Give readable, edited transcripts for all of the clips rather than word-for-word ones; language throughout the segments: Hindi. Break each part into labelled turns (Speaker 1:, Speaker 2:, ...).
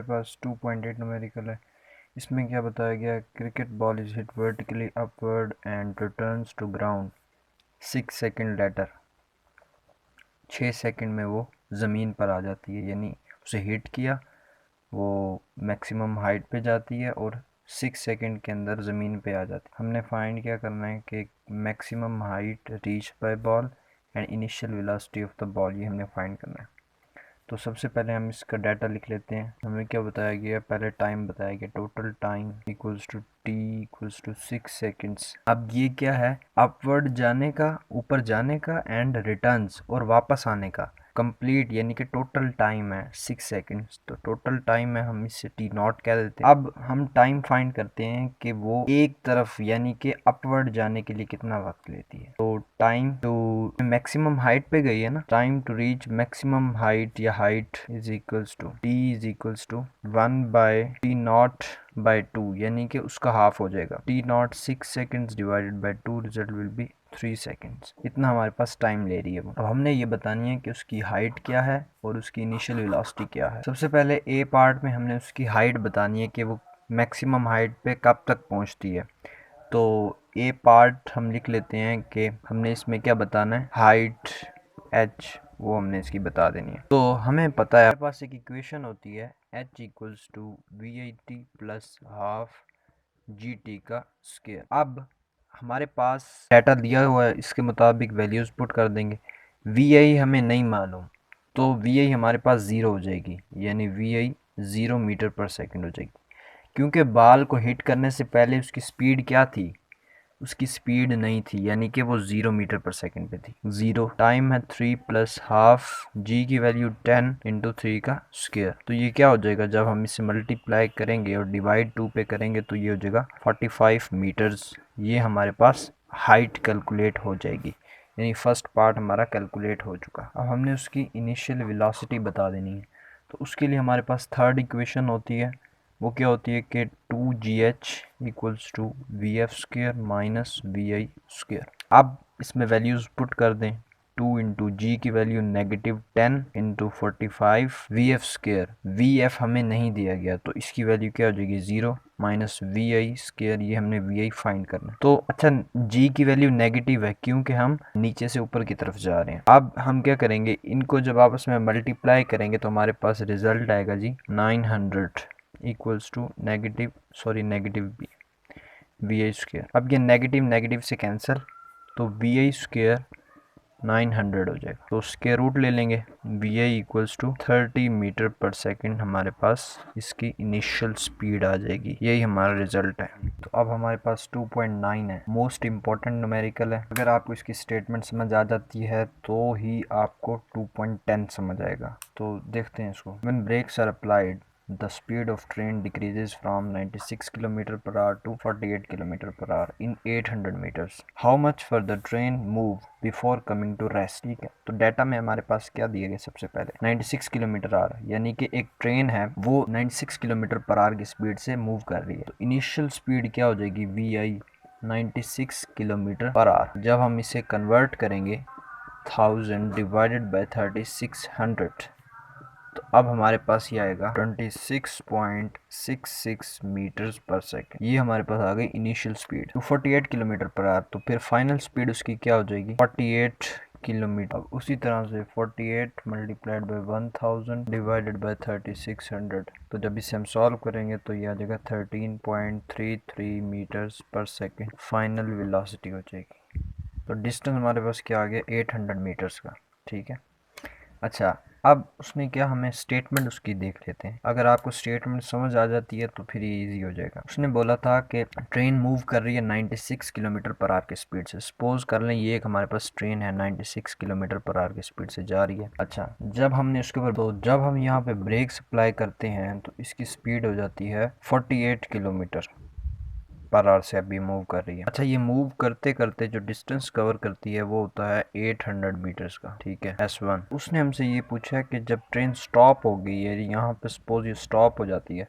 Speaker 1: हमारे पास 2.8 न्यूमेरिकल है। इसमें क्या बताया गया है, cricket ball is hit vertically upward and returns to ground 6 second later. 6 second में वो ज़मीन पर आ जाती है, यानी उसे हिट किया, वो मैक्सिमम हाइट पे जाती है और 6 सेकेंड के अंदर ज़मीन पे आ जाती है। हमने फाइंड क्या करना है कि maximum height reach by ball and initial velocity of the ball, ये हमने फाइंड करना है। तो सबसे पहले हम इसका डाटा लिख लेते हैं। हमें क्या बताया गया, पहले टाइम बताया गया, total time equals to T equals to 6 seconds. अब ये क्या है, अपवर्ड जाने का, ऊपर जाने का एंड रिटर्न्स और वापस आने का कंप्लीट, यानी कि टोटल टाइम है 6 सेकेंड्स। तो टोटल टाइम है, हम इससे टी नॉट कह देते हैं। अब हम टाइम फाइंड करते हैं कि वो एक तरफ यानी कि अपवर्ड जाने के लिए कितना वक्त लेती है। तो टाइम टू मैक्सिमम हाइट पे गई है ना, time to reach maximum height या height is equals to t is equals to 1 by t not by 2, यानी कि उसका हाफ हो जाएगा। T not 6 seconds divided by 2, result will be 3 seconds. इतना हमारे पास टाइम ले रही है वो। अब हमने ये बतानी है कि उसकी हाइट क्या है और उसकी इनिशियल वेलोसिटी क्या है। सबसे पहले ए पार्ट में हमने उसकी हाइट बतानी है कि वो मैक्सिमम हाइट पे कब तक पहुंचती है। तो ए पार्ट हम लिख लेते हैं कि हमने इसमें क्या बताना है, हाइट एच, वो हमने इसकी बता देनी है। तो हमें पता है, हमारे पास एक इक्वेशन होती है H equals to we I T plus half G T का स्क्वायर। अब हमारे पास डाटा दिया हुआ है, इसके मुताबिक वैल्यूज़ पुट कर देंगे। वी आई हमें नहीं मालूम, तो वी आई हमारे पास ज़ीरो हो जाएगी, यानी we I 0 metre per second हो जाएगी। क्योंकि बाल को हिट करने से पहले उसकी स्पीड क्या थी, उसकी स्पीड नहीं थी, यानी कि वो 0 मीटर पर सेकेंड पे थी। ज़ीरो टाइम है 3 प्लस हाफ, जी की वैल्यू 10 इंटू 3 का स्क्वायर। तो ये क्या हो जाएगा, जब हम इसे मल्टीप्लाई करेंगे और डिवाइड 2 पे करेंगे तो ये हो जाएगा 45 मीटर्स। ये हमारे पास हाइट कैलकुलेट हो जाएगी, यानी फर्स्ट पार्ट हमारा कैलकुलेट हो चुका। अब हमने उसकी इनिशियल वेलोसिटी बता देनी है। तो उसके लिए हमारे पास थर्ड इक्वेशन होती है, वो क्या होती है कि 2gh equals to V F square minus we I square. अब इसमें वैल्यूज़ पुट कर दें, 2 इंटू जी की value -10 into 45 V F square. V F हमें नहीं दिया गया, तो इसकी वैल्यू क्या हो जाएगी 0 माइनस वी आई स्क्र, ये हमने वी आई फाइंड करना। तो अच्छा, जी की वैल्यू नेगेटिव है क्योंकि हम नीचे से ऊपर की तरफ जा रहे हैं। अब हम क्या करेंगे, इनको जब आपस में मल्टीप्लाई करेंगे तो हमारे पास रिजल्ट आएगा G 900 equals to negative V I square. अब ये नेगेटिव नेगेटिव से कैंसिल, तो वी आई स्क्र 900 हो जाएगा। तो स्क्वायर रूट ले लेंगे, V I equals to 30 metre per second हमारे पास इसकी इनिशियल स्पीड आ जाएगी। यही हमारा रिजल्ट है। तो अब हमारे पास 2.9 है, मोस्ट इम्पॉर्टेंट न्यूमेरिकल है। अगर आपको इसकी स्टेटमेंट समझ आ जाती है तो ही आपको 2.10 समझ आएगा। तो देखते हैं इसको। When brakes are applied, the speed of train decreases from 96 km per hour to 48 km per hour in 800 meters. How much further train move before coming to rest? ठीक है, तो डाटा में हमारे पास क्या दिए गए, सबसे पहले 96 किलोमीटर आर, यानी कि एक ट्रेन है वो 96 किलोमीटर पर आवर की स्पीड से मूव कर रही है। तो इनिशियल स्पीड क्या हो जाएगी, V I 96 kilometre per hour. जब हम इसे कन्वर्ट करेंगे 1000 डिवाइडेड बाय 3600, तो अब हमारे पास ये आएगा 26.66 मीटर्स पर सेकेंड। ये हमारे पास आ गई initial speed, 48 kilometre per our. तो फिर फाइनल स्पीड उसकी क्या हो जाएगी, 48 किलोमीटर। अब उसी तरह से 48 मल्टीप्लाइड बाय 1000 डिवाइडेड बाय 3600, तो जब इसे हम सॉल्व करेंगे तो ये आ जाएगा 13.33 मीटर्स पर सेकेंड फाइनल वेलोसिटी हो जाएगी। तो डिस्टेंस हमारे पास क्या आ गया, 800 मीटर्स का। ठीक है, अच्छा, अब उसने क्या, हमें स्टेटमेंट उसकी देख लेते हैं। अगर आपको स्टेटमेंट समझ आ जाती है तो फिर ये इजी हो जाएगा। उसने बोला था कि ट्रेन मूव कर रही है 96 किलोमीटर पर आवर की स्पीड से। सपोज कर लें ये एक हमारे पास ट्रेन है 96 किलोमीटर पर आवर की स्पीड से जा रही है। अच्छा, जब हमने उसके ऊपर, तो जब हम यहाँ पे ब्रेक अप्लाई करते हैं तो इसकी स्पीड हो जाती है 48 किलोमीटर पर आवर से अभी मूव कर रही है। अच्छा, ये मूव करते करते जो डिस्टेंस कवर करती है वो होता है 800 मीटर्स का। ठीक है, S1। उसने हमसे ये पूछा है कि जब ट्रेन स्टॉप होगी, यानी यहाँ पे सपोज ये स्टॉप हो जाती है,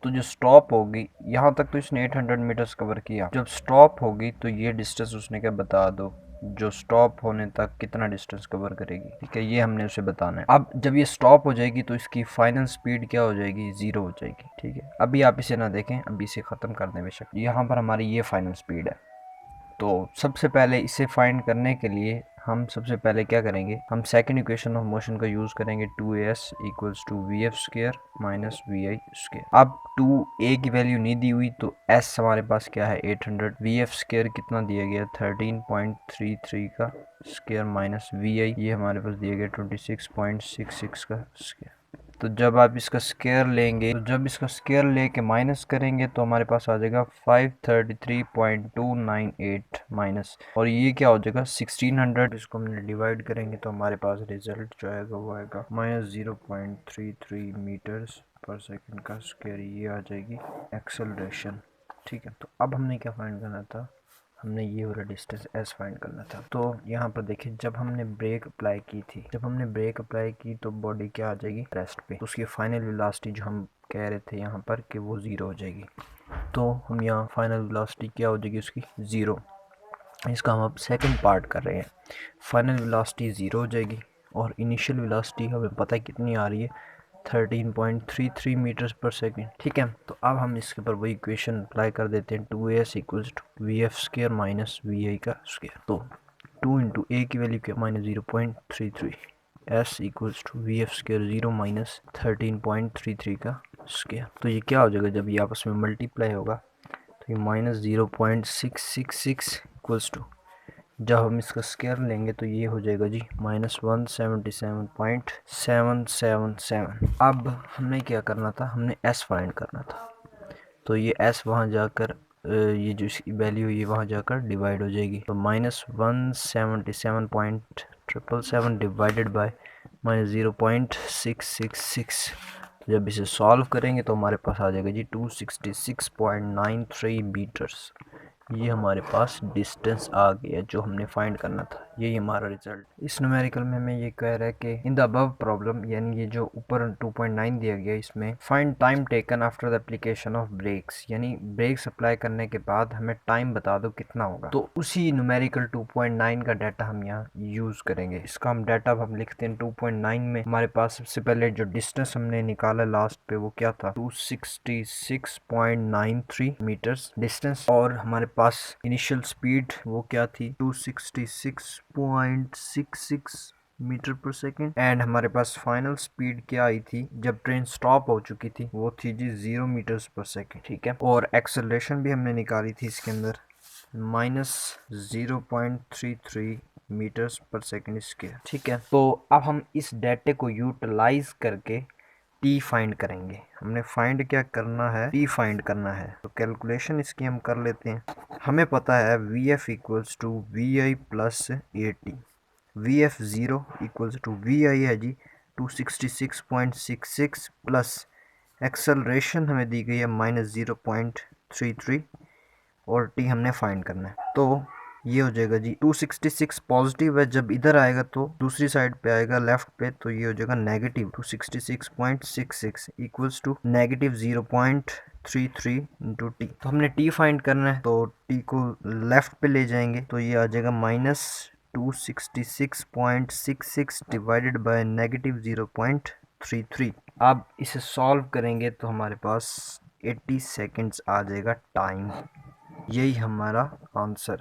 Speaker 1: तो जो स्टॉप होगी यहाँ तक तो इसने 800 मीटर्स कवर किया। जब स्टॉप होगी तो ये डिस्टेंस उसने क्या बता दो जो स्टॉप होने तक कितना डिस्टेंस कवर करेगी। ठीक है, ये हमने उसे बताना है। अब जब ये स्टॉप हो जाएगी तो इसकी फाइनल स्पीड क्या हो जाएगी, 0 हो जाएगी। ठीक है, अभी आप इसे ना देखें, अभी इसे ख़त्म कर दें बेशक। यहाँ पर हमारी ये फाइनल स्पीड है। तो सबसे पहले इसे फाइंड करने के लिए हम सबसे पहले क्या करेंगे, हम सेकंड इक्वेशन ऑफ मोशन का यूज़ करेंगे, 2as equals to V F square minus we I square. अब 2a की वैल्यू नहीं दी हुई तो s हमारे पास क्या है 800, वी एफ स्क्र कितना दिया गया 13.33 का स्क्र माइनस वी आई ये हमारे पास दिया गया 26.66 का स्क्र। तो जब आप इसका स्क्वायर लेंगे, तो जब इसका स्क्वायर लेके माइनस करेंगे तो हमारे पास आ जाएगा 533.298 माइनस, और ये क्या हो जाएगा 1600। इसको हमने डिवाइड करेंगे तो हमारे पास रिजल्ट जो आएगा वो आएगा -0.33 मीटर्स पर सेकंड का स्क्वायर, ये आ जाएगी एक्सेलरेशन। ठीक है, तो अब हमने क्या फाइंड करना था, हमने ये वाला डिस्टेंस s फाइंड करना था। तो यहाँ पर देखिए जब हमने ब्रेक अप्लाई की तो बॉडी क्या आ जाएगी, रेस्ट पे, तो उसकी फाइनल वेलोसिटी जो हम कह रहे थे यहाँ पर कि वो 0 हो जाएगी। तो हम यहाँ फाइनल वेलोसिटी क्या हो जाएगी उसकी 0। इसका हम अब सेकंड पार्ट कर रहे हैं। फाइनल वेलोसिटी 0 हो जाएगी और इनिशियल वेलोसिटी हमें पता है कितनी आ रही है 13.33 मीटर्स पर सेकेंड। ठीक है, तो अब हम इसके ऊपर वही इक्वेशन अप्लाई कर देते हैं, 2as equals to V F square minus we i का स्क्र। तो 2 इंटू ए की वैल्यू क्या -0.33, s equals to V F square 0 minus 13.33 का स्क्र। तो ये क्या हो जाएगा, जब ये आपस में मल्टीप्लाई होगा तो ये -0.666 इक्वल्स टू, जब हम इसका स्क्वायर लेंगे तो ये हो जाएगा जी -177.777। अब हमने क्या करना था, हमने s फाइंड करना था। तो ये s वहाँ जाकर ये जो इसकी वैल्यू ये वहाँ जाकर डिवाइड हो जाएगी, तो -177.777 डिवाइडेड बाय -0.666। जब इसे सॉल्व करेंगे तो हमारे पास आ जाएगा जी 266.93 मीटर्स। ये हमारे पास डिस्टेंस आ गया जो हमने फाइंड करना था, यही हमारा रिजल्ट। इस न्यूमेरिकल में हमें ये कह रहा है कि इन द अबव प्रॉब्लम, यानी ये जो ऊपर 2.9 दिया गया इसमें, find time taken after the application of brakes, यानी ब्रेक्स अप्लाई करने के बाद हमें टाइम बता दो कितना होगा। तो उसी न्यूमेरिकल 2.9 का डाटा हम यहाँ यूज करेंगे। इसका हम डाटा हम लिखते हैं 2.9 में। हमारे पास सबसे पहले जो डिस्टेंस हमने निकाला लास्ट पे वो क्या था 266.93 मीटर्स डिस्टेंस, और हमारे पास इनिशियल स्पीड वो क्या थी 266.66 मीटर पर सेकेंड, एंड हमारे पास फाइनल स्पीड क्या आई थी जब ट्रेन स्टॉप हो चुकी थी, वो थी जी 0 मीटर्स पर सेकेंड। ठीक है, और एक्सेलरेशन भी हमने निकाली थी इसके अंदर -0.33 मीटर्स पर सेकेंड स्क्वायर। ठीक है, तो अब हम इस डाटे को यूटिलाइज करके टी फाइंड करेंगे। हमने फाइंड क्या करना है, टी फाइंड करना है। तो कैलकुलेशन इसकी हम कर लेते हैं। हमें पता है v f equals to we i plus a t. V f 0 equals to we i है जी 266.66 प्लस एक्सेलरेशन हमें दी गई है -0.33 और टी हमने फाइंड करना है। तो ये हो जाएगा जी 266 पॉजिटिव है, जब इधर आएगा तो दूसरी साइड पे आएगा लेफ्ट पे, तो ये हो जाएगा negative 266.66 equals to -0.33 into T. तो हमने टी फाइंड करना है, तो टी को लेफ्ट पे ले जाएंगे तो ये आ जाएगा -266.66 डिवाइडेड बाय -0.33। अब इसे सॉल्व करेंगे तो हमारे पास 80 सेकेंड्स आ जाएगा टाइम। यही हमारा आंसर है।